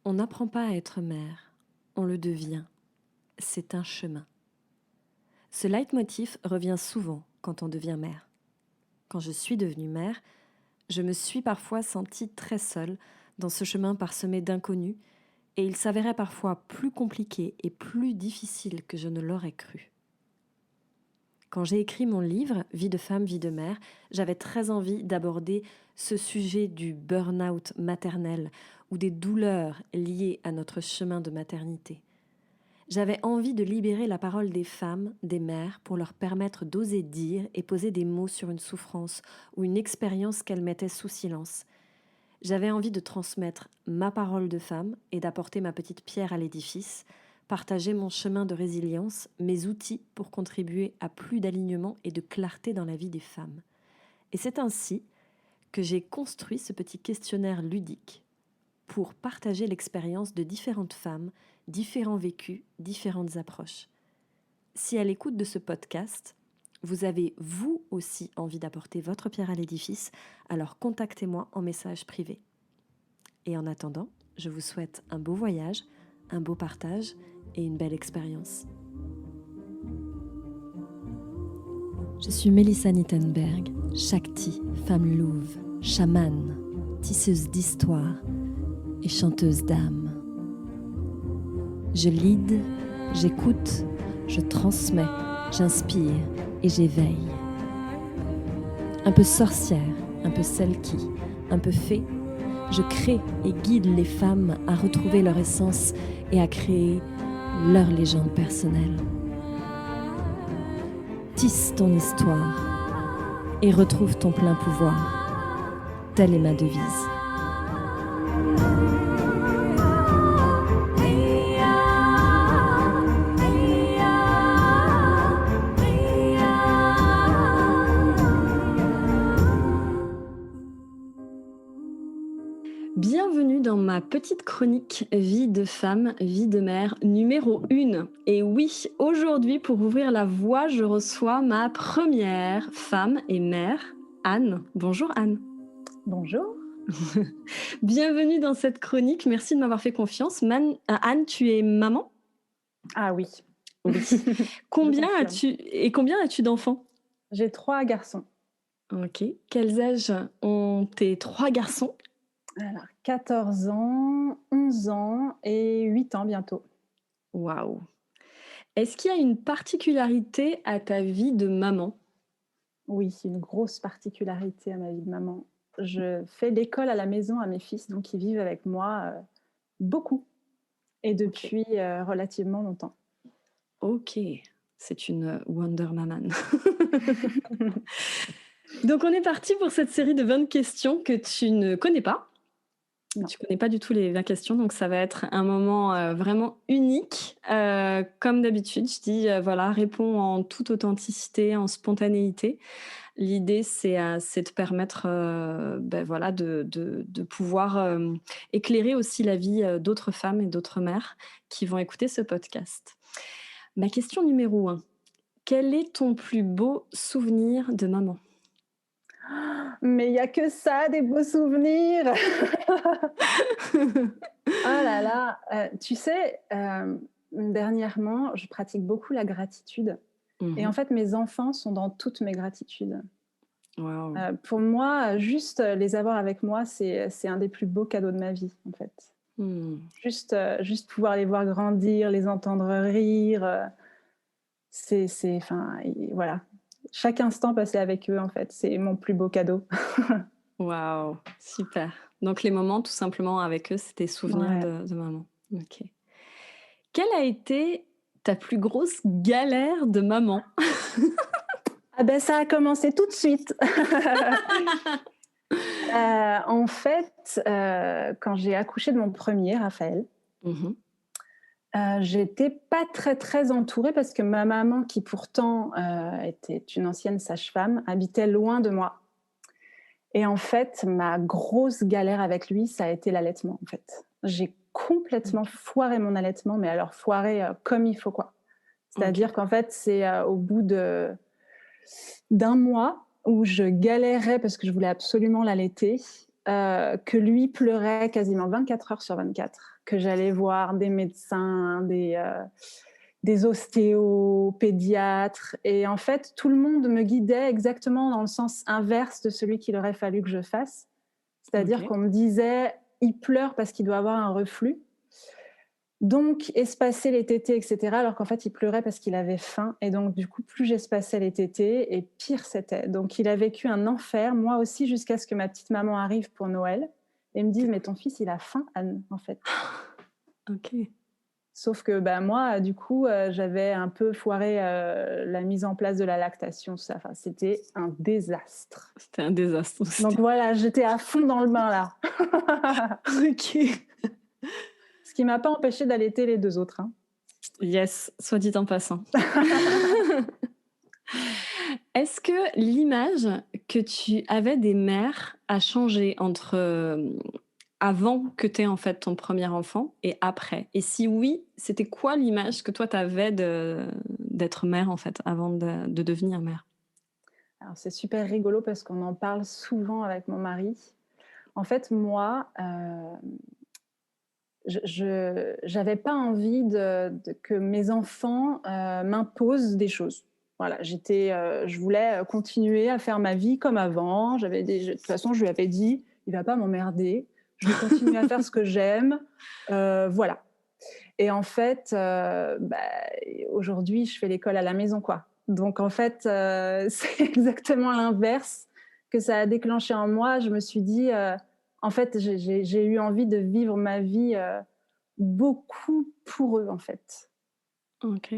On n'apprend pas à être mère, on le devient. C'est un chemin. Ce leitmotiv revient souvent quand on devient mère. Quand je suis devenue mère, je me suis parfois sentie très seule dans ce chemin parsemé d'inconnus, et il s'avérait parfois plus compliqué et plus difficile que je ne l'aurais cru. Quand j'ai écrit mon livre « Vie de femme, vie de mère », j'avais très envie d'aborder ce sujet du burn-out maternel ou des douleurs liées à notre chemin de maternité. J'avais envie de libérer la parole des femmes, des mères, pour leur permettre d'oser dire et poser des mots sur une souffrance ou une expérience qu'elles mettaient sous silence. J'avais envie de transmettre ma parole de femme et d'apporter ma petite pierre à l'édifice, partager mon chemin de résilience, mes outils pour contribuer à plus d'alignement et de clarté dans la vie des femmes. Et c'est ainsi que j'ai construit ce petit questionnaire ludique pour partager l'expérience de différentes femmes, différents vécus, différentes approches. Si à l'écoute de ce podcast, vous avez vous aussi envie d'apporter votre pierre à l'édifice, alors contactez-moi en message privé. Et en attendant, je vous souhaite un beau voyage, un beau partage et une belle expérience. Je suis Mélissa Nittenberg, Shakti, femme louve, chamane, tisseuse d'histoire et chanteuse d'âme. Je lead, j'écoute, je transmets, j'inspire et j'éveille. Un peu sorcière, un peu celle qui, un peu fée, je crée et guide les femmes à retrouver leur essence et à créer leur légende personnelle. Tisse ton histoire et retrouve ton plein pouvoir. Telle est ma devise. Bienvenue dans ma petite chronique Vie de femme, vie de mère numéro 1. Et oui, aujourd'hui, pour ouvrir la voie, je reçois ma première femme et mère, Anne. Bonjour Anne. Bonjour. Bienvenue dans cette chronique. Merci de m'avoir fait confiance. Anne, tu es maman ? Ah oui. Oui. Combien as-tu d'enfants ? J'ai 3 garçons. Ok. Quels âges ont tes 3 garçons ? Alors, 14 ans, 11 ans et 8 ans bientôt. Waouh. Est-ce qu'il y a une particularité à ta vie de maman ? Oui, une grosse particularité à ma vie de maman. Je fais l'école à la maison à mes fils, donc ils vivent avec moi beaucoup et depuis relativement longtemps. Ok, c'est une Wonder Maman. Donc on est parti pour cette série de 20 questions que tu ne connais pas. Non. Tu ne connais pas du tout les 20 questions, donc ça va être un moment vraiment unique. Comme d'habitude, je dis, voilà, réponds en toute authenticité, en spontanéité. L'idée, c'est de permettre voilà, de pouvoir éclairer aussi la vie d'autres femmes et d'autres mères qui vont écouter ce podcast. Ma question numéro 1. Quel est ton plus beau souvenir de maman ? Mais il n'y a que ça, des beaux souvenirs. Ah là là, tu sais, dernièrement, je pratique beaucoup la gratitude. Et en fait, mes enfants sont dans toutes mes gratitudes. Wow. Pour moi, juste les avoir avec moi, c'est un des plus beaux cadeaux de ma vie, en fait. Juste pouvoir les voir grandir, les entendre rire, voilà. Chaque instant passé avec eux, en fait, c'est mon plus beau cadeau. Waouh, super. Donc les moments, tout simplement, avec eux, c'était souvenirs de maman. Ok. Quelle a été ta plus grosse galère de maman ? Ah ben, ça a commencé tout de suite. En fait, quand j'ai accouché de mon premier, Raphaël, j'étais pas très, très entourée parce que ma maman, qui pourtant était une ancienne sage-femme, habitait loin de moi. Et en fait, ma grosse galère avec lui, ça a été l'allaitement, en fait. J'ai complètement foiré mon allaitement, mais alors foiré comme il faut, quoi. C'est-à-dire qu'en fait, c'est au bout d'un mois où je galérais parce que je voulais absolument l'allaiter. que lui pleurait quasiment 24 heures sur 24, que j'allais voir des médecins, des ostéopédiatres et en fait, tout le monde me guidait exactement dans le sens inverse de celui qu'il aurait fallu que je fasse. C'est-à-dire OK. qu'on me disait: «Il pleure parce qu'il doit avoir un reflux, donc espacer les tétés» et cetera, alors qu'en fait, il pleurait parce qu'il avait faim et donc du coup, plus j'espaçais les tétés et pire c'était. Donc il a vécu un enfer, moi aussi, jusqu'à ce que ma petite maman arrive pour Noël et me dise: «Mais ton fils, il a faim, Anne, en fait». OK. Sauf que, bah, moi, du coup, j'avais un peu foiré, la mise en place de la lactation, ça. Enfin, c'était un désastre. C'était un désastre. Donc voilà, j'étais à fond dans le bain, là. OK. Ce qui m'a pas empêché d'allaiter les 2 autres, hein. Yes, soit dit en passant. Est-ce que l'image que tu avais des mères a changé entre, avant que tu aies, en fait, ton premier enfant et après? Et si oui, c'était quoi l'image que toi tu avais d'être mère, en fait, avant de devenir mère? Alors c'est super rigolo parce qu'on en parle souvent avec mon mari. En fait, moi, je j'avais pas envie de que mes enfants, m'imposent des choses. Voilà, je voulais, continuer à faire ma vie comme avant. De toute façon, je lui avais dit: «Il va pas m'emmerder, je vais continuer à faire ce que j'aime», voilà. Et en fait, bah, aujourd'hui, je fais l'école à la maison, quoi. Donc en fait, c'est exactement l'inverse que ça a déclenché en moi. Je me suis dit, en fait, j'ai eu envie de vivre ma vie, beaucoup pour eux, en fait. OK.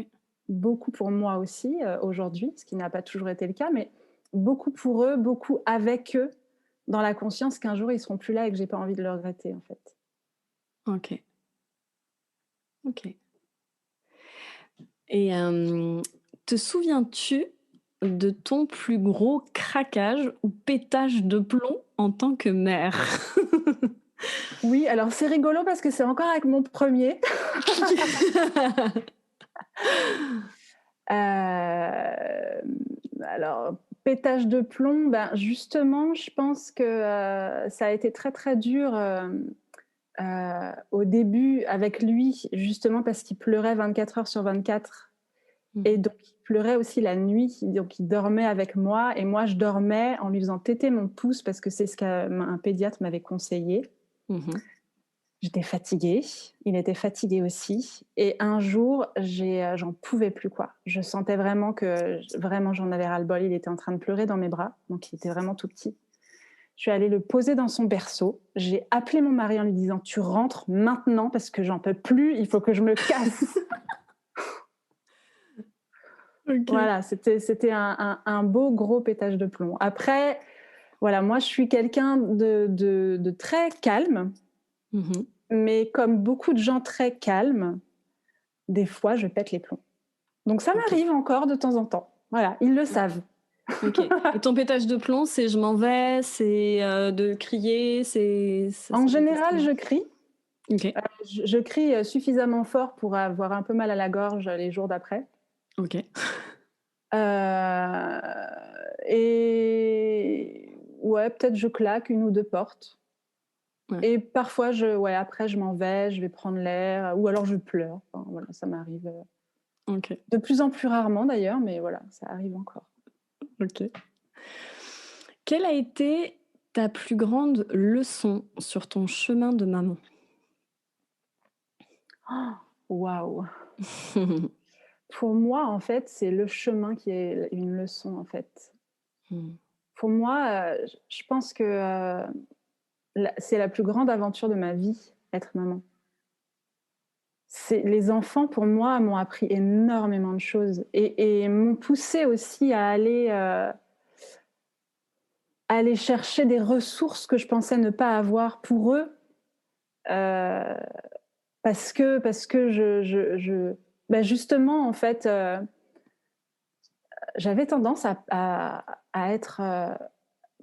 Beaucoup pour moi aussi, aujourd'hui, ce qui n'a pas toujours été le cas, mais beaucoup pour eux, beaucoup avec eux, dans la conscience qu'un jour ils seront plus là et que j'ai pas envie de le regretter, en fait. OK. OK. Et te souviens-tu de ton plus gros craquage ou pétage de plomb en tant que mère? Oui, alors c'est rigolo parce que c'est encore avec mon premier. Alors, pétage de plomb, ben, justement, je pense que, ça a été très, très dur, au début avec lui, justement parce qu'il pleurait 24 heures sur 24 et Mmh. donc il pleurait aussi la nuit, donc il dormait avec moi et moi je dormais en lui faisant téter mon pouce parce que c'est ce qu'un pédiatre m'avait conseillé. Mmh. J'étais fatiguée, il était fatigué aussi et un jour, j'en pouvais plus, quoi. Je sentais vraiment que vraiment j'en avais ras-le-bol. Il était en train de pleurer dans mes bras, donc il était vraiment tout petit. Je suis allée le poser dans son berceau. J'ai appelé mon mari en lui disant: «Tu rentres maintenant parce que j'en peux plus, il faut que je me casse». OK. Voilà, c'était un beau gros pétage de plomb. Après, voilà, moi je suis quelqu'un de très calme, Mmh. mais comme beaucoup de gens très calmes, des fois je pète les plombs. Donc ça OK. m'arrive encore de temps en temps. Voilà, ils le savent. OK. Et ton pétage de plomb, c'est je m'en vais, c'est, de crier, En qu'est-ce général, que je crie. OK. Je crie, suffisamment fort pour avoir un peu mal à la gorge, les jours d'après. OK. Et ouais, peut-être je claque une ou 2 portes Ouais. et parfois ouais, après je m'en vais, je vais prendre l'air ou alors je pleure. Enfin voilà, ça m'arrive, OK. de plus en plus rarement d'ailleurs, mais voilà, ça arrive encore. OK. Quelle a été ta plus grande leçon sur ton chemin de maman? Waouh! Pour moi, en fait, c'est le chemin qui est une leçon, en fait. Mmh. Pour moi, je pense que, c'est la plus grande aventure de ma vie, être maman. C'est les enfants, pour moi, m'ont appris énormément de choses et m'ont poussée aussi à aller chercher des ressources que je pensais ne pas avoir pour eux, heu, parce que bah, justement, en fait, j'avais tendance à être,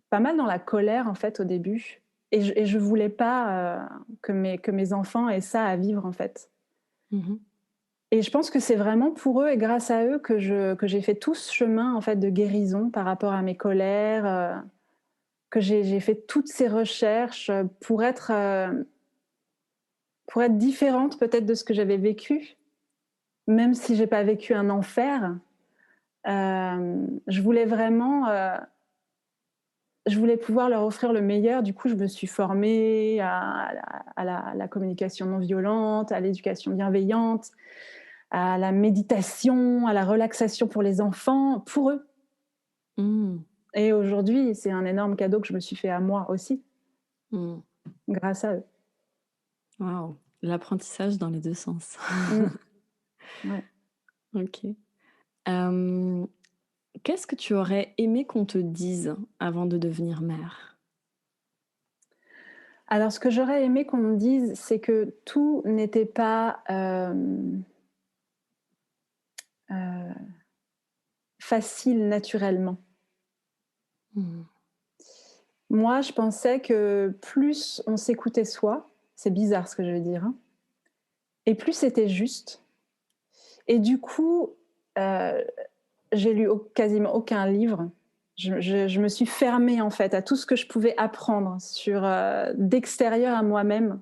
pas mal dans la colère, en fait, au début et je voulais pas, que mes enfants aient ça à vivre, en fait. Mmh. Et je pense que c'est vraiment pour eux et grâce à eux que j'ai fait tout ce chemin, en fait, de guérison par rapport à mes colères, que j'ai fait toutes ces recherches pour être différente peut-être de ce que j'avais vécu, même si j'ai pas vécu un enfer. Je voulais vraiment, je voulais pouvoir leur offrir le meilleur. Du coup, je me suis formée à la communication non violente, à l'éducation bienveillante, à la méditation, à la relaxation pour les enfants, pour eux. Mmh. Et aujourd'hui, c'est un énorme cadeau que je me suis fait à moi aussi, Mmh. grâce à eux. Waouh! L'apprentissage dans les 2 sens. Mmh, ouais. OK. Hem, Qu'est-ce que tu aurais aimé qu'on te dise avant de devenir mère? Alors ce que j'aurais aimé qu'on me dise, c'est que tout n'était pas, heu, facile naturellement. Mmh. Moi, je pensais que plus on s'écoutait soi, c'est bizarre ce que je vais dire, hein, et plus c'était juste. Et du coup, heu, j'ai lu quasiment aucun livre. Je me suis fermée en fait à tout ce que je pouvais apprendre d'extérieur à moi-même,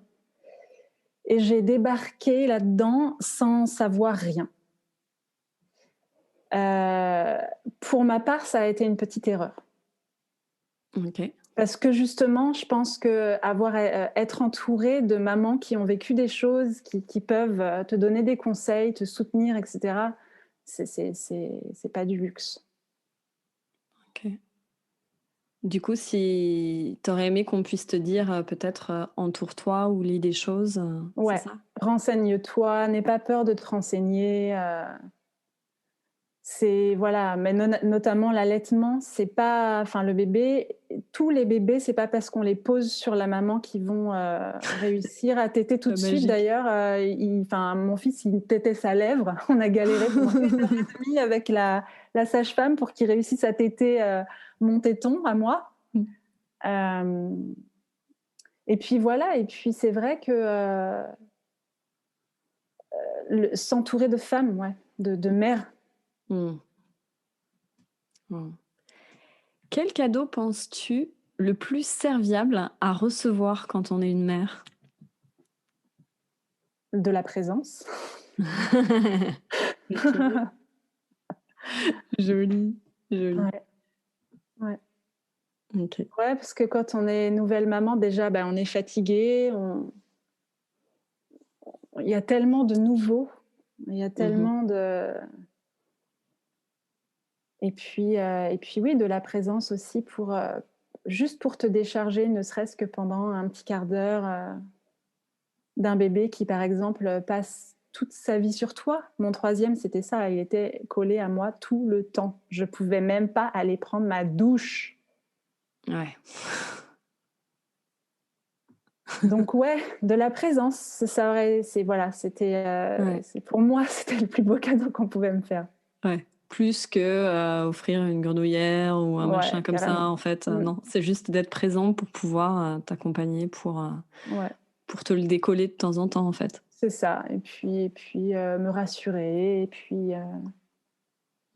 et j'ai débarqué là-dedans sans savoir rien. Heu, pour ma part, ça a été une petite erreur. OK. Parce que justement, je pense être entourée de mamans qui ont vécu des choses, qui peuvent, te donner des conseils, te soutenir, et cetera, c'est pas du luxe. OK. Du coup, si tu aurais aimé qu'on puisse te dire, peut-être, «Entoure-toi» ou «Lis des choses», c'est Ouais, ça? renseigne-toi, n'aie pas peur de te renseigner, c'est voilà, mais notamment l'allaitement, c'est pas enfin le bébé tous les bébés, c'est pas parce qu'on les pose sur la maman qu'ils vont, réussir à téter tout Pas de suite. magique. D'ailleurs, mon fils, il tétait sa lèvre. On a galéré pendant 1 heure et demie avec la sage-femme pour qu'il réussisse à téter, mon téton à moi. Mmh. Hem et puis voilà, et puis c'est vrai que, s'entourer de femmes, ouais, de mères. Mmh. Mmh. Quel cadeau penses-tu le plus serviable à recevoir quand on est une mère? De la présence. OK. Joli, joli. Ouais, ouais. OK. Ouais, parce que quand on est nouvelle maman, déjà, bah, on est fatigué, il y a tellement de nouveaux, il y a Mmh mh. tellement de et puis oui, de la présence aussi juste pour te décharger, ne serait-ce que pendant un petit quart d'heure, d'un bébé qui, par exemple, passe toute sa vie sur toi. Mon troisième, c'était ça, il était collé à moi tout le temps. Je pouvais même pas aller prendre ma douche. Ouais. Donc ouais, de la présence, Ouais, c'est pour moi, c'était le plus beau cadeau qu'on pouvait me faire. ouais. Plus que, offrir une grenouillère ou un Ouais, machin comme ça, carrément. en fait, Mmh. non, c'est juste d'être présent pour pouvoir, t'accompagner, Ouais, pour te le décoller de temps en temps, en fait. c'est ça, et puis, me rassurer, et puis,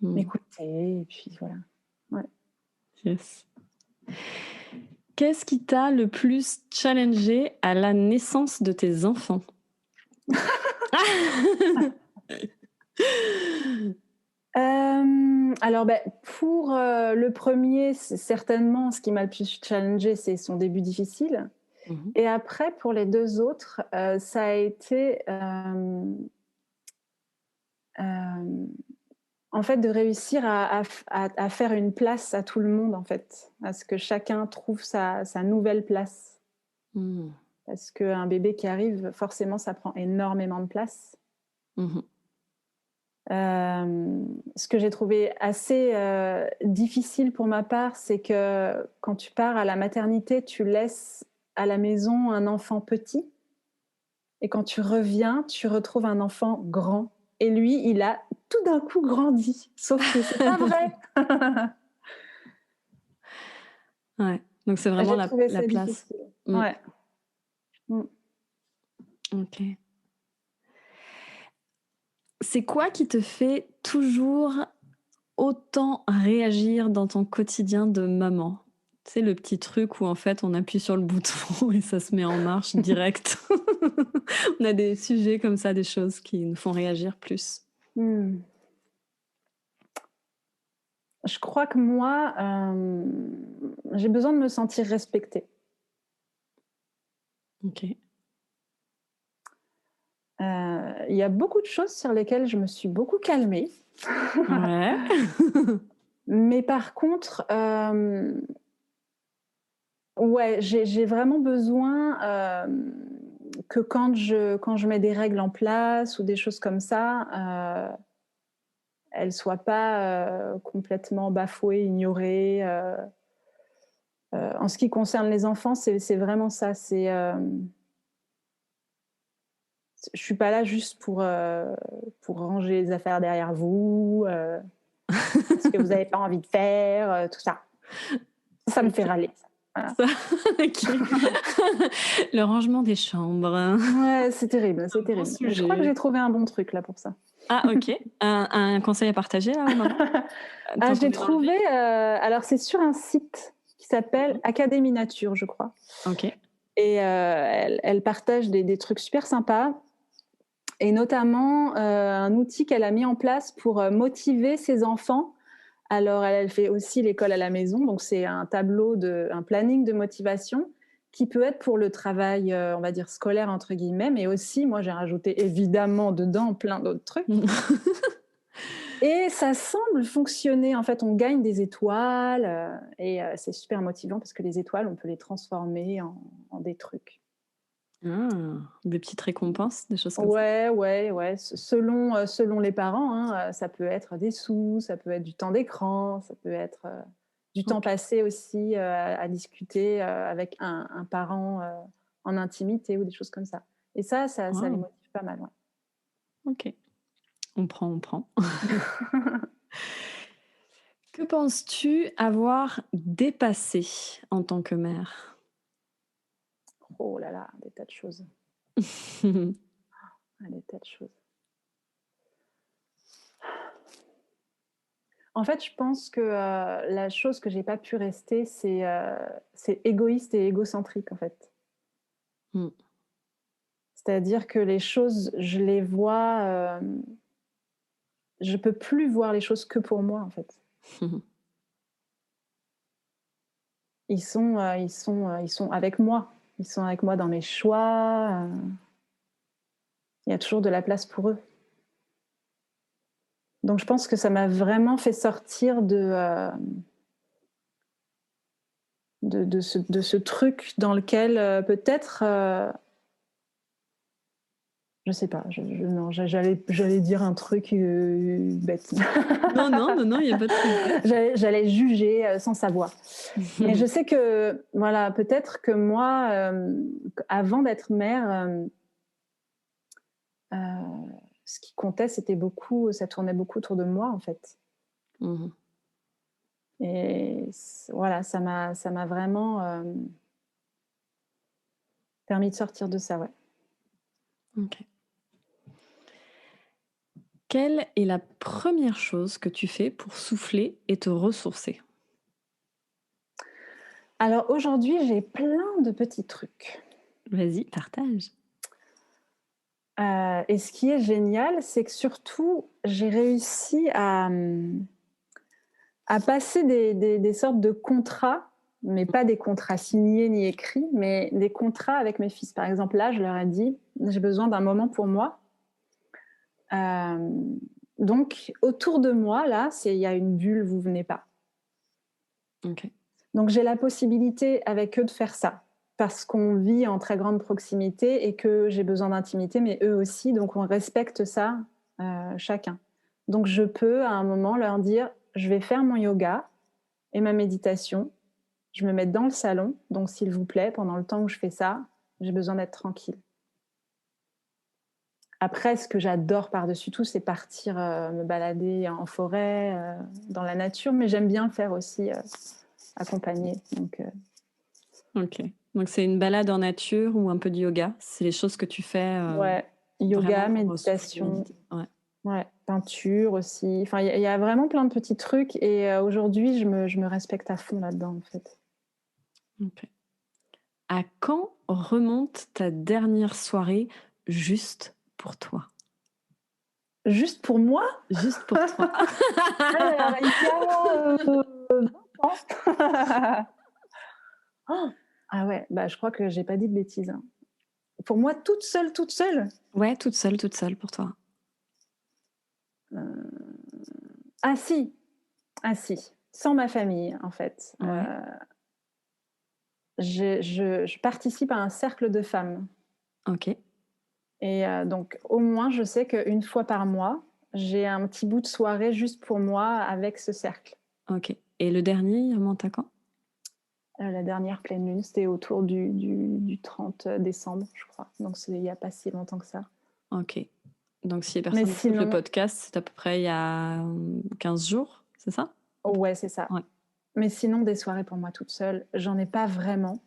Mmh. m'écouter, et puis voilà. Ouais. Yes. Qu'est-ce qui t'a le plus challengé à la naissance de tes enfants? Alors, beh, pour, le premier, c'est certainement ce qui m'a le plus challengée, c'est son début difficile, Mmh mh. et après pour les 2 autres, ça a été, hem en fait, de réussir à faire une place à tout le monde, en fait, à ce que chacun trouve sa nouvelle place. Mmh. Parce qu'un bébé qui arrive, forcément, ça prend énormément de place. Mmh mh. Ce que j'ai trouvé assez, difficile pour ma part, c'est que quand tu pars à la maternité, tu laisses à la maison un enfant petit, et quand tu reviens, tu retrouves un enfant grand, et lui, il a tout d'un coup grandi. Sauf que c'est pas vrai! Ouais, donc c'est vraiment J'ai la trouvé la ça place. difficile. Mmh. Ouais. Mmh. OK. C'est quoi qui te fait toujours autant réagir dans ton quotidien de maman? C'est le petit truc où en fait on appuie sur le bouton et ça se met en marche direct. On a des sujets comme ça, des choses qui nous font réagir plus. Mmh. Je crois que moi, j'ai besoin de me sentir respectée. OK. Il y a beaucoup de choses sur lesquelles je me suis beaucoup calmée. Ouais. Mais par contre, ouais, j'ai vraiment besoin, que quand je mets des règles en place ou des choses comme ça, elles soient pas, complètement bafouées, ignorées, en ce qui concerne les enfants, c'est vraiment ça, je suis pas là juste pour ranger les affaires derrière vous, ce que vous avez pas envie de faire, tout ça. Ça me fait OK. râler, ça. Voilà. Ça OK. Le rangement des chambres, Ouais, c'est terrible, c'est un gros terrible. Mais je crois que sujet. j'ai trouvé un bon truc là pour ça. Ah OK. Un conseil à partager là au moment? Ah, Tant je qu'on l'ai est dans le trouvé, vif? alors c'est sur un site qui s'appelle Mmh. Académie Nature, je crois, OK. et elle partage des trucs super sympas, et notamment, un outil qu'elle a mis en place pour, motiver ses enfants. Alors elle fait aussi l'école à la maison, donc c'est un planning de motivation qui peut être pour le travail, on va dire «scolaire» entre guillemets, mais aussi, moi j'ai rajouté évidemment dedans plein d'autres trucs. Et ça semble fonctionner. En fait, on gagne des étoiles, et c'est super motivant parce que les étoiles, on peut les transformer en des trucs. Ah, des petites récompenses, des choses comme ça? Ouais, ouais, ouais, selon les parents, hein, ça peut être des sous, ça peut être du temps d'écran, ça peut être, du temps OK. passé aussi, à discuter, avec un parent, en intimité ou des choses comme ça. Et ça les Waouh! motive pas mal, ouais. OK. On prend, on prend. Que penses-tu avoir dépassé en tant que mère? Oh là là, des tas de choses, des tas de choses. En fait, je pense que, la chose que j'ai pas pu rester, c'est égoïste et égocentrique, en fait. Mmh. C'est-à-dire que les choses, je les vois, je peux plus voir les choses que pour moi, en fait. Ils sont avec moi. Ils sont avec moi dans mes choix, il y a toujours de la place pour eux. Donc je pense que ça m'a vraiment fait sortir de ce truc dans lequel, peut-être, je sais pas, je non, j'allais dire un truc, bête. Non, non, non, non, il y a pas de truc bête. J'allais juger, sans savoir. Mais je sais que, voilà, peut-être que moi, avant d'être mère, ce qui comptait, ça tournait beaucoup autour de moi, en fait. Mmh mh. Et voilà, ça m'a vraiment, permis de sortir de ça, ouais. OK. Quelle est la première chose que tu fais pour souffler et te ressourcer? Alors aujourd'hui, j'ai plein de petits trucs. Vas-y, partage. Et ce qui est génial, c'est que surtout, j'ai réussi à passer des sortes de contrats, mais pas des contrats signés ni écrits, mais des contrats avec mes fils. Par exemple, là, je leur ai dit: «J'ai besoin d'un moment pour moi». Donc autour de moi, là, il y a une bulle, vous venez pas. OK. Donc j'ai la possibilité avec eux de faire ça, parce qu'on vit en très grande proximité et que j'ai besoin d'intimité, mais eux aussi, donc on respecte ça, chacun. Donc je peux à un moment leur dire: «Je vais faire mon yoga et ma méditation, je me mets dans le salon, donc s'il vous plaît, pendant le temps où je fais ça, j'ai besoin d'être tranquille». Après, ce que j'adore par-dessus tout, c'est partir, me balader en forêt, dans la nature, mais j'aime bien le faire aussi, accompagnée, donc OK. Donc c'est une balade en nature ou un peu de yoga? C'est les choses que tu fais, ouais, vraiment yoga, pour, souffler, méditation, méditer? Ouais. ouais, peinture aussi. Enfin, il y a vraiment plein de petits trucs, et aujourd'hui, je me respecte à fond là-dedans, en fait. Ok. À quand remonte ta dernière soirée juste pour toi? Juste pour moi? Juste pour toi. Alors, il y a 20 ans. Oh! Ah ouais, bah, je crois que j'ai pas dit de bêtises, hein. Pour moi, toute seule, toute seule? Ouais, toute seule pour toi. Ah si, ah si, sans ma famille, en fait. Ouais. Je participe à un cercle de femmes Ok. et donc au moins, je sais qu'une fois par mois, j'ai un petit bout de soirée juste pour moi avec ce cercle. Ok. Et le dernier, il remonte à quand? La dernière pleine lune, c'était autour du 30 décembre, je crois. Donc c'est il y a pas si longtemps que ça. Ok. Donc si les Mais personnes écoutent le sinon podcast, c'est à peu près il y a 15 jours, c'est ça? ouais, c'est ça. Ouais. Mais sinon des soirées pour moi toute seule, j'en ai pas vraiment.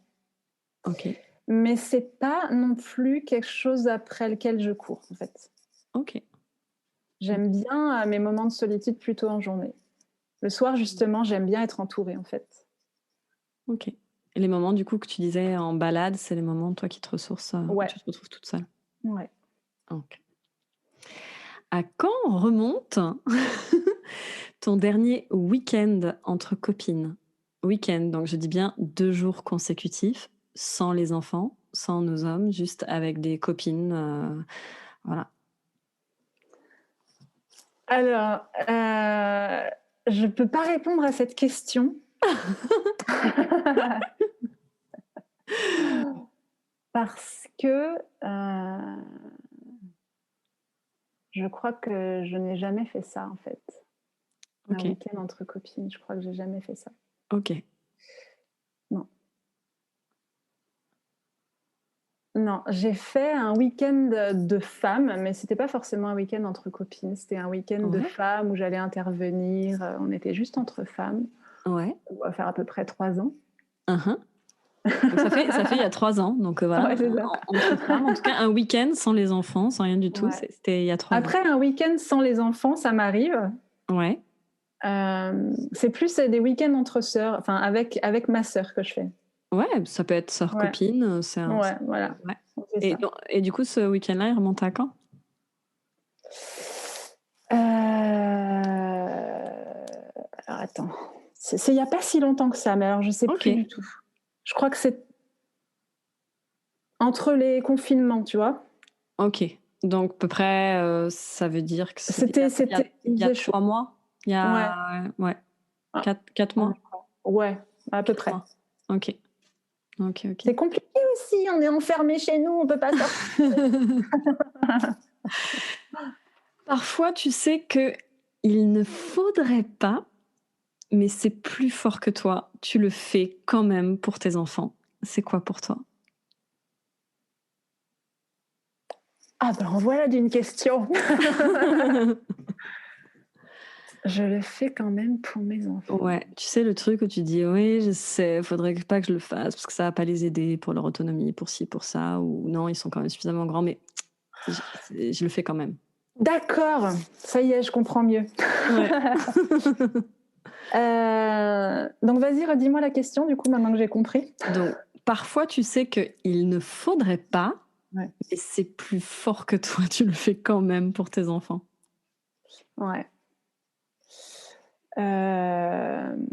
Ok. Mais c'est pas non plus quelque chose après lequel je cours, en fait. Ok. J'aime bien, mes moments de solitude plutôt en journée. Le soir, justement, j'aime bien être entourée, en fait. Ok. Et les moments du coup que tu disais en balade, c'est les moments toi qui te ressources, où Ouais, tu te retrouves toute seule. ouais. Ok. À quand remonte ton dernier week-end entre copines? Week-end, donc je dis bien 2 jours consécutifs, sans les enfants, sans nos hommes, juste avec des copines, voilà. Alors, je peux pas répondre à cette question parce que, je crois que je n'ai jamais fait ça, en fait. Un OK, week-end entre copines, je crois que j'ai jamais fait ça. OK, Non. Non, j'ai fait un week-end de femmes, mais c'était pas forcément un week-end entre copines. C'était un week-end de ouais, femmes où j'allais intervenir, on était juste entre femmes. ouais, Ça va faire à peu près 3 ans. hein. Donc ça fait il y a 3 ans, donc voilà, Ouais, c'est ça. entre femmes, en tout cas un week-end sans les enfants, sans rien du tout, Ouais. c'était il y a 3 ans. Après un week-end sans les enfants, ça m'arrive. Ouais, C'est plus des week-ends entre sœurs, enfin avec ma sœur que je fais. ouais, ça peut être sœur Ouais, copine, c'est un ouais, voilà, ouais. on fait Et ça. don et du coup ce week-end-là, il remonte à quand? Alors attends, c'est il y a pas si longtemps que ça, mais alors je sais plus OK, du tout. Je crois que c'est entre les confinements, tu vois? OK. Donc à peu près, ça veut dire que c'était Il il y a faisait chaud. 3 mois? Il y Ouais, a ouais, ah, 4 ouais, mois? je crois. Ouais, à peu 4 près. mois. OK. OK, OK. C'est compliqué aussi, on est enfermés chez nous, on peut pas sortir. Parfois, tu sais qu'il ne faudrait pas, mais c'est plus fort que toi. Tu le fais quand même pour tes enfants. C'est quoi pour toi? Ah ben, en voilà d'une question. Je le fais quand même pour mes enfants. Ouais, tu sais le truc où tu dis: «Oui, je sais, faudrait pas que je le fasse parce que ça va pas les aider pour leur autonomie, pour ci, pour ça» ou «Non, ils sont quand même suffisamment grands, mais je le fais quand même». D'accord, ça y est, je comprends mieux. Ouais. Donc vas-y, redis-moi la question du coup, maintenant que j'ai compris. Donc parfois, tu sais qu'il ne faudrait pas, Ouais, mais c'est plus fort que toi, tu le fais quand même pour tes enfants. ouais. Hem,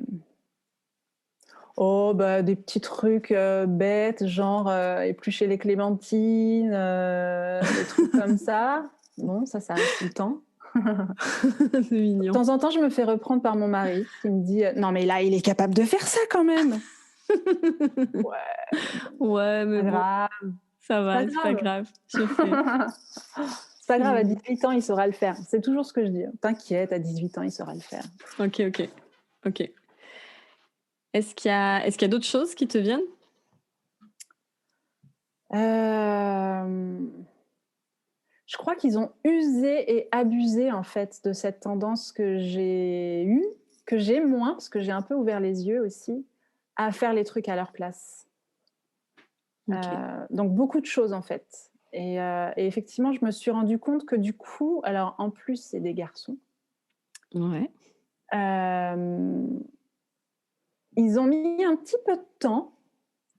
oh bah, des petits trucs, bêtes, genre, éplucher les clémentines, des trucs comme ça. Bon, ça arrive tout le temps. C'est De mignon. temps en temps, je me fais reprendre par mon mari qui me dit: «Non mais là, il est capable de faire ça quand même!» Ouais, bon, Ouais, mais pas bon, grave, ça c'est pas va, c'est pas grave. grave, je fais. C'est pas C'est grave, à mignon. 18 ans, il saura le faire. C'est toujours ce que je dis, hein. «T'inquiète, à 18 ans, il saura le faire». OK, OK. OK. Est-ce qu'il y a d'autres choses qui te viennent? Hem, je crois qu'ils ont usé et abusé, en fait, de cette tendance que j'ai eue, que j'ai moins, parce que j'ai un peu ouvert les yeux aussi, à faire les trucs à leur place. OK. Donc beaucoup de choses, en fait et effectivement, je me suis rendu compte que du coup alors en plus, c'est des garçons, Ouais. hem, ils ont mis un petit peu de temps,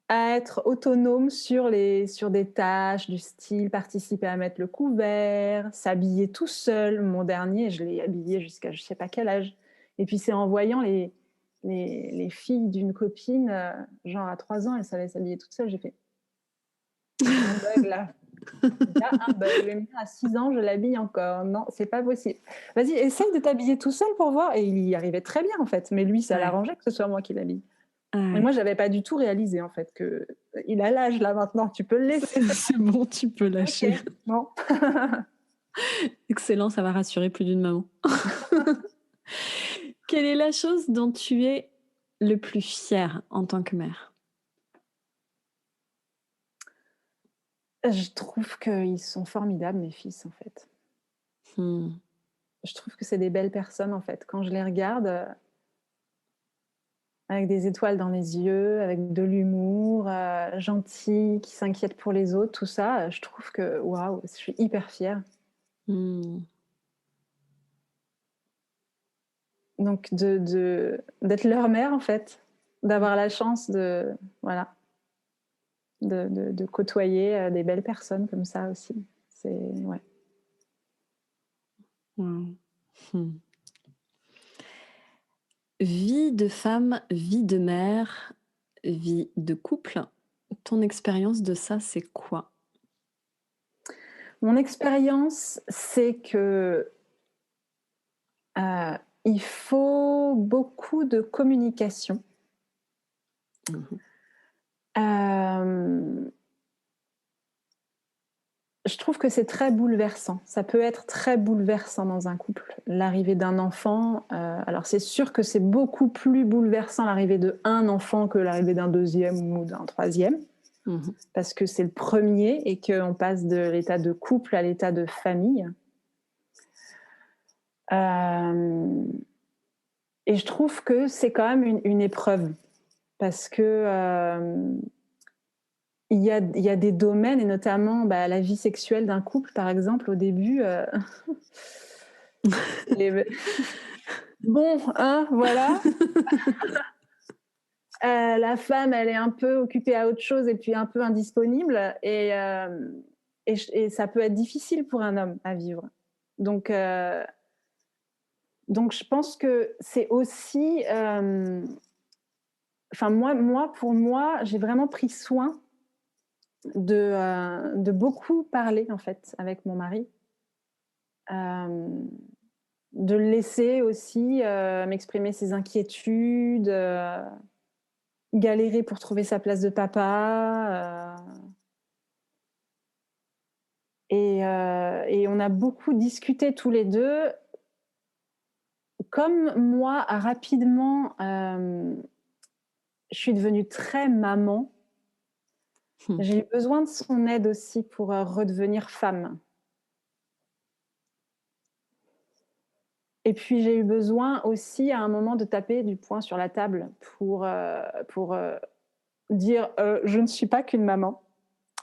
à être autonome sur des tâches du style participer à mettre le couvert, s'habiller tout seul. Mon dernier, je l'ai habillé jusqu'à je sais pas quel âge. Et puis c'est en voyant les filles d'une copine, genre à 3 ans, elle savait s'habiller toute seule, j'ai fait: «Il y a un bug là, il y a un bug. Le mien à 6 ans, je l'habille encore. Non, c'est pas possible. Vas-y, essaye de t'habiller tout seul pour voir». Et il y arrivait très bien en fait, mais lui, ça Ouais, l'arrangeait que ce soit moi qui l'habille. Et ouais. moi, j'avais pas du tout réalisé en fait que il a l'âge là maintenant, tu peux le laisser. C'est bon, tu peux OK, lâcher. bon. Excellent, ça va rassurer plus d'une maman. Quelle est la chose dont tu es le plus fière en tant que mère? Je trouve qu'ils sont formidables mes fils en fait. Mmh. Je trouve que c'est des belles personnes en fait. Quand je les regarde, avec des étoiles dans les yeux, avec de l'humour, gentils, qui s'inquiètent pour les autres, tout ça, je trouve que waouh, je suis hyper fière. Mmh. Donc d'être leur mère en fait, Mmh. d'avoir la chance de voilà, de côtoyer, des belles personnes comme ça aussi. C'est ouais. Waouh. Mmh. Vie de femme, vie de mère, vie de couple. Ton expérience de ça, c'est quoi? Mon expérience, c'est que, il faut beaucoup de communication. Mmh mh. Hem, je trouve que c'est très bouleversant. Ça peut être très bouleversant dans un couple. L'arrivée d'un enfant, alors c'est sûr que c'est beaucoup plus bouleversant l'arrivée d'un enfant que l'arrivée d'un deuxième ou d'un troisième, Mmh. parce que c'est le premier et qu'on passe de l'état de couple à l'état de famille. Hem Et je trouve que c'est quand même une épreuve parce que, il y a des domaines et notamment, bah, la vie sexuelle d'un couple, par exemple, au début, les bon, hein, voilà, la femme, elle est un peu occupée à autre chose et puis un peu indisponible et ça peut être difficile pour un homme à vivre. Donc heu, donc je pense que c'est aussi, enfin moi, pour moi, j'ai vraiment pris soin de beaucoup parler en fait avec mon mari, hem, de le laisser aussi, m'exprimer ses inquiétudes, galérer pour trouver sa place de papa, et on a beaucoup discuté tous les 2. Comme moi, rapidement, je suis devenue très maman, Mmh. j'ai eu besoin de son aide aussi pour, redevenir femme. Et puis j'ai eu besoin aussi à un moment de taper du poing sur la table pour dire, «Je ne suis pas qu'une maman,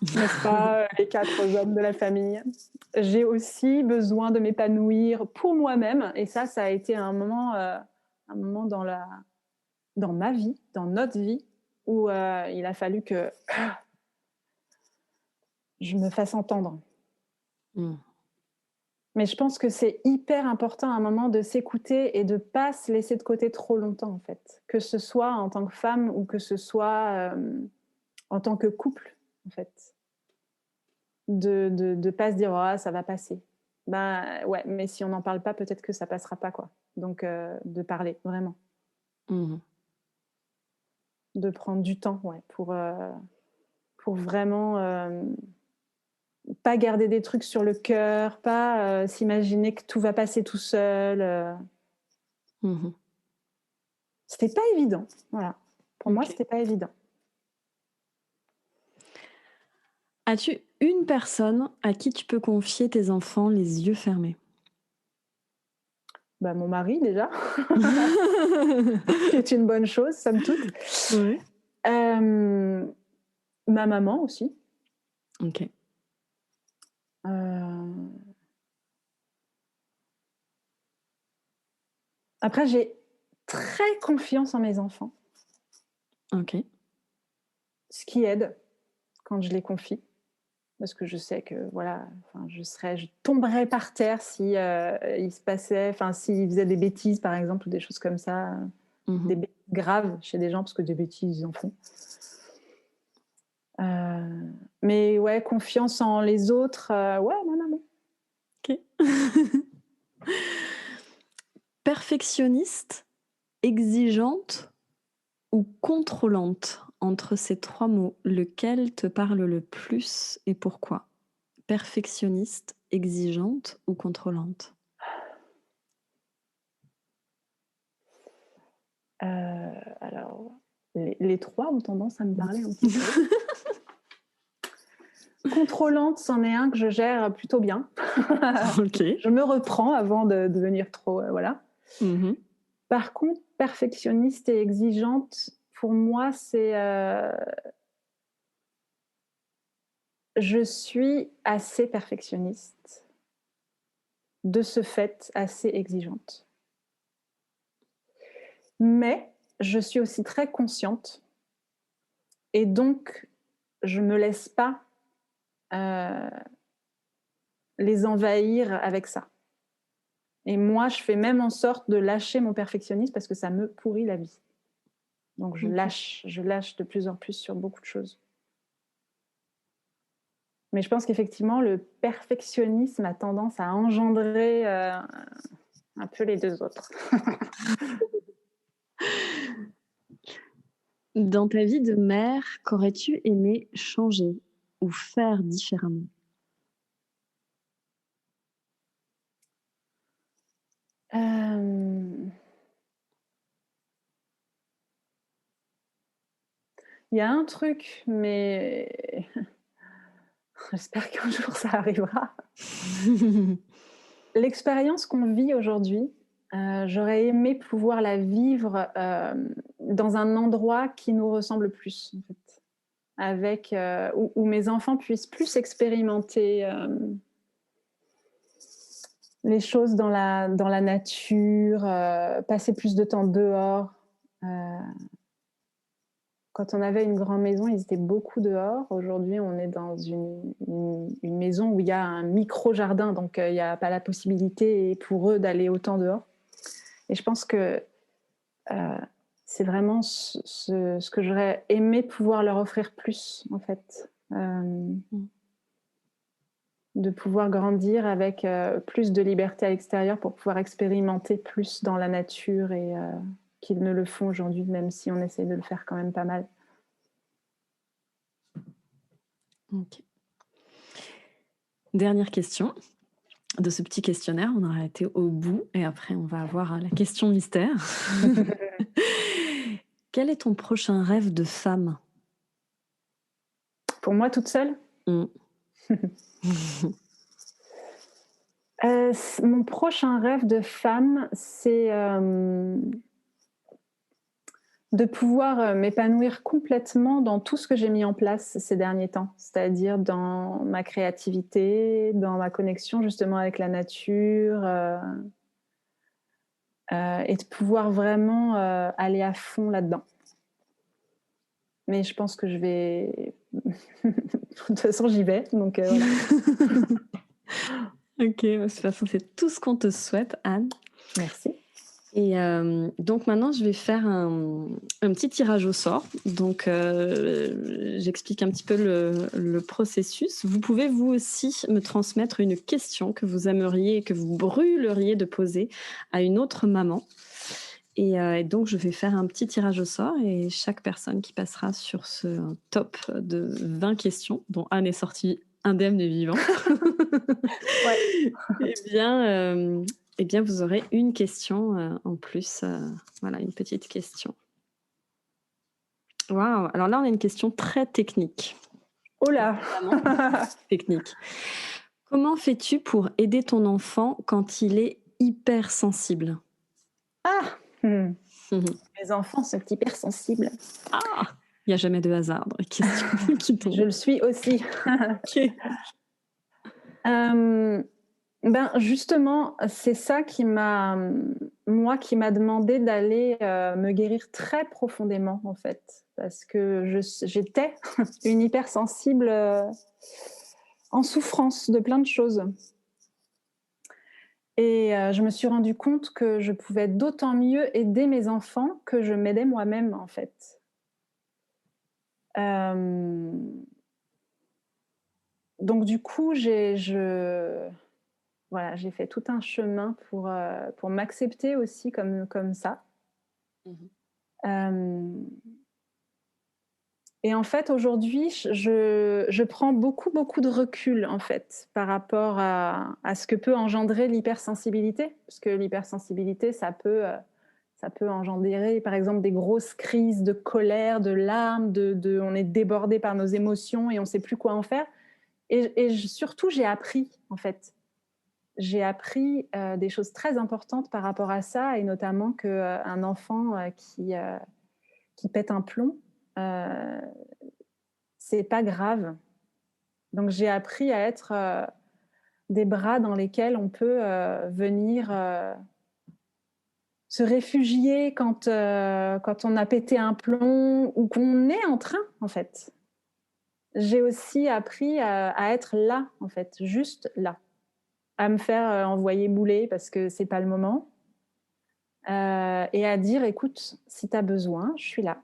n'est-ce pas, les 4 hommes de la famille? J'ai aussi besoin de m'épanouir pour moi-même». Et ça a été un moment dans ma vie, dans notre vie où, il a fallu que je me fasse entendre. Mmh. Mais je pense que c'est hyper important à un moment de s'écouter et de pas se laisser de côté trop longtemps, en fait. Que ce soit en tant que femme ou que ce soit, en tant que couple, en fait. De pas se dire: «Ah, ça va passer». Ben, ouais, mais si on n'en parle pas, peut-être que ça passera pas, quoi. Donc de parler, vraiment. Mmh. De prendre du temps, ouais, pour vraiment, pas garder des trucs sur le cœur, pas, s'imaginer que tout va passer tout seul, Mmh. C'était pas évident, voilà. Pour moi, OK. c'était pas évident. As-tu une personne à qui tu peux confier tes enfants les yeux fermés? Bah, mon mari déjà, ce qui est une bonne chose somme toute. Ouais. Hem, ma maman aussi. OK. Heu, après j'ai très confiance en mes enfants. OK. ce qui aide quand je les confie. Parce que je sais que voilà, je tomberais par terre si il se passait, s'ils faisaient des bêtises par exemple ou des choses comme ça, des bêtises graves chez des gens, parce que des bêtises ils en font. Mais ouais, confiance en les autres, ouais, non. Ok. Perfectionniste, exigeante ou contrôlante? Entre ces 3 mots, lequel te parle le plus et pourquoi? Perfectionniste, exigeante ou contrôlante? Alors, les 3 ont tendance à me parler un petit peu. Contrôlante, c'en est un que je gère plutôt bien. Ok. Je me reprends avant de devenir trop, voilà. Mhm. Par contre, perfectionniste et exigeante, pour moi, c'est... je suis assez perfectionniste, de ce fait assez exigeante. Mais je suis aussi très consciente et donc je ne me laisse pas les envahir avec ça. Et moi, je fais même en sorte de lâcher mon perfectionnisme parce que ça me pourrit la vie. Donc je lâche de plus en plus sur beaucoup de choses. Mais je pense qu'effectivement, le perfectionnisme a tendance à engendrer un peu les deux autres. Dans ta vie de mère, qu'aurais-tu aimé changer ou faire différemment? Il y a un truc, mais j'espère qu'un jour ça arrivera. L'expérience qu'on vit aujourd'hui, j'aurais aimé pouvoir la vivre dans un endroit qui nous ressemble plus, en fait. Avec, où mes enfants puissent plus expérimenter les choses dans la nature, passer plus de temps dehors. Quand on avait une grande maison, ils étaient beaucoup dehors. Aujourd'hui, on est dans une maison où il y a un micro-jardin, donc il n'y a pas la possibilité pour eux d'aller autant dehors. Et je pense que c'est vraiment ce que j'aurais aimé pouvoir leur offrir plus, en fait. De pouvoir grandir avec plus de liberté à l'extérieur pour pouvoir expérimenter plus dans la nature et qu'ils ne le font aujourd'hui, même si on essaie de le faire quand même pas mal. Ok. Dernière question de ce petit questionnaire. On aura été au bout et après on va avoir la question mystère. Quel est ton prochain rêve de femme? Pour moi, toute seule, mon prochain rêve de femme, c'est de pouvoir m'épanouir complètement dans tout ce que j'ai mis en place ces derniers temps, c'est-à-dire dans ma créativité, dans ma connexion justement avec la nature, et de pouvoir vraiment aller à fond là-dedans. Mais je pense que je vais... De toute façon, j'y vais, donc voilà. Ok, de toute façon, c'est tout ce qu'on te souhaite, Anne. Merci. Et donc maintenant, je vais faire un petit tirage au sort. Donc, j'explique un petit peu le processus. Vous pouvez vous aussi me transmettre une question que vous aimeriez, que vous brûleriez de poser à une autre maman. Et donc, je vais faire un petit tirage au sort et chaque personne qui passera sur ce top de 20 questions, dont Anne est sortie indemne et vivante, Ouais. eh bien, vous aurez une question en plus. Voilà, une petite question. Waouh! Alors là, on a une question très technique. Oh là! Technique. Comment fais-tu pour aider ton enfant quand il est hypersensible? Ah! Mes enfants sont hypersensibles. Ah! Il n'y a jamais de hasard dans les questions qui tombent. Je le suis aussi. Ok. Ben justement, c'est ça qui m'a demandé d'aller me guérir très profondément, en fait. parce que j'étais une hypersensible en souffrance de plein de choses. Et je me suis rendu compte que je pouvais d'autant mieux aider mes enfants que je m'aidais moi-même, en fait. Donc du coup, j'ai fait tout un chemin pour m'accepter aussi comme ça. Et en fait, aujourd'hui, je prends beaucoup, beaucoup de recul, en fait, par rapport à ce que peut engendrer l'hypersensibilité. Parce que l'hypersensibilité, ça peut engendrer, par exemple, des grosses crises de colère, de larmes, on est débordé par nos émotions et on ne sait plus quoi en faire. Surtout, j'ai appris, en fait. J'ai appris des choses très importantes par rapport à ça, et notamment qu'un enfant qui pète un plomb, c'est pas grave. Donc j'ai appris à être des bras dans lesquels on peut venir se réfugier quand on a pété un plomb ou qu'on est en train, en fait. J'ai aussi appris à être là, en fait, juste là, à me faire envoyer bouler parce que c'est pas le moment, et à dire, écoute, si tu as besoin, je suis là.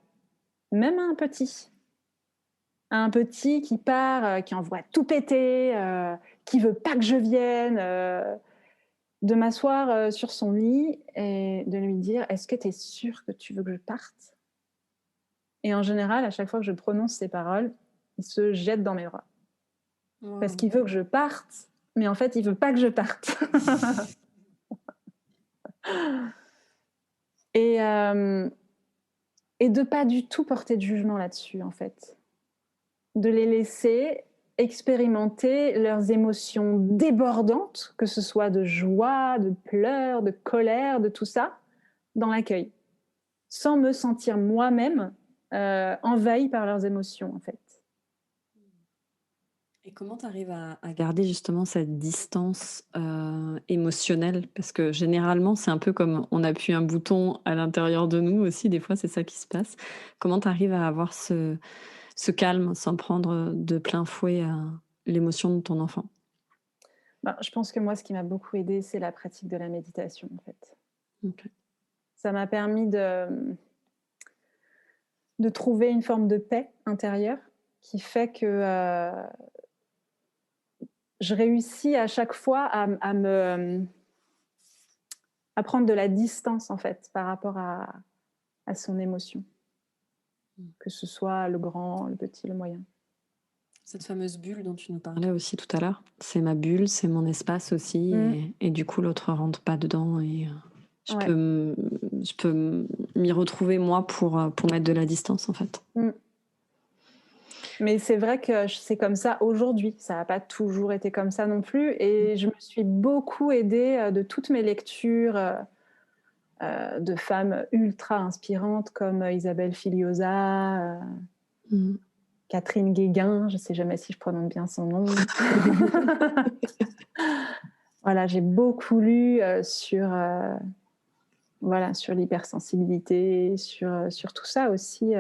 Même un petit qui part, qui envoie tout péter, qui veut pas que je vienne, de m'asseoir sur son lit et de lui dire, est-ce que tu es sûre que tu veux que je parte ? Et en général, à chaque fois que je prononce ces paroles, il se jette dans mes bras. Wow. Parce qu'il veut que je parte, mais en fait, il veut pas que je parte. Et de pas du tout porter de jugement là-dessus, en fait. De les laisser expérimenter leurs émotions débordantes, que ce soit de joie, de pleurs, de colère, de tout ça, dans l'accueil, sans me sentir moi-même envahie par leurs émotions, en fait. Et comment tu arrives à garder justement cette distance émotionnelle ? Parce que généralement, c'est un peu comme on appuie un bouton à l'intérieur de nous aussi, des fois c'est ça qui se passe. Comment tu arrives à avoir ce calme sans prendre de plein fouet l'émotion de ton enfant ? Je pense que moi, ce qui m'a beaucoup aidée, c'est la pratique de la méditation, en fait. Okay. Ça m'a permis de trouver une forme de paix intérieure qui fait que je réussis à chaque fois à prendre de la distance, en fait, par rapport à son émotion. Que ce soit le grand, le petit, le moyen. Cette fameuse bulle dont tu nous parlais aussi tout à l'heure, c'est ma bulle, c'est mon espace aussi, et du coup l'autre rentre pas dedans, et je peux m'y retrouver moi pour mettre de la distance, en fait. Mais c'est vrai que c'est comme ça aujourd'hui, ça n'a pas toujours été comme ça non plus, et je me suis beaucoup aidée de toutes mes lectures de femmes ultra inspirantes comme Isabelle Filiosa, Catherine Guéguin, je ne sais jamais si je prononce bien son nom. Voilà, j'ai beaucoup lu sur l'hypersensibilité, sur tout ça aussi.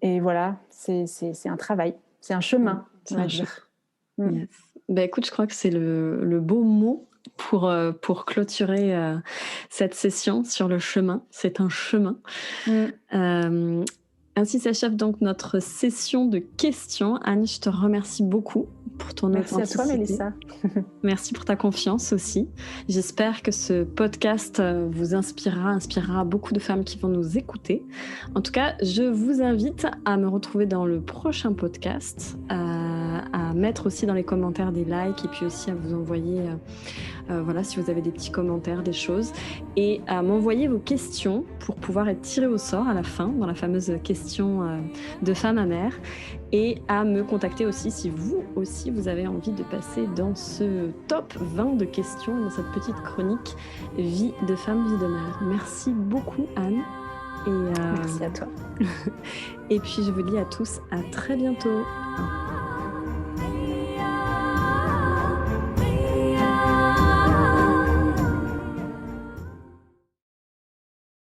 Et voilà, c'est un travail, c'est un chemin, on va dire. Yes. Écoute, je crois que c'est le beau mot pour clôturer cette session sur le chemin. C'est un chemin. Ainsi s'achève donc notre session de questions. Anne, je te remercie beaucoup pour ton authenticité. Merci à toi, Mélissa. Merci pour ta confiance aussi. J'espère que ce podcast vous inspirera beaucoup de femmes qui vont nous écouter. En tout cas, je vous invite à me retrouver dans le prochain podcast, à mettre aussi dans les commentaires des likes, et puis aussi à vous envoyer, si vous avez des petits commentaires, des choses, et à m'envoyer vos questions pour pouvoir être tiré au sort à la fin, dans la fameuse question de femme à mère, et à me contacter aussi si vous aussi vous avez envie de passer dans ce top 20 de questions, dans cette petite chronique vie de femme, vie de mère. Merci beaucoup, Anne. Merci à toi. Et puis je vous dis à tous à très bientôt.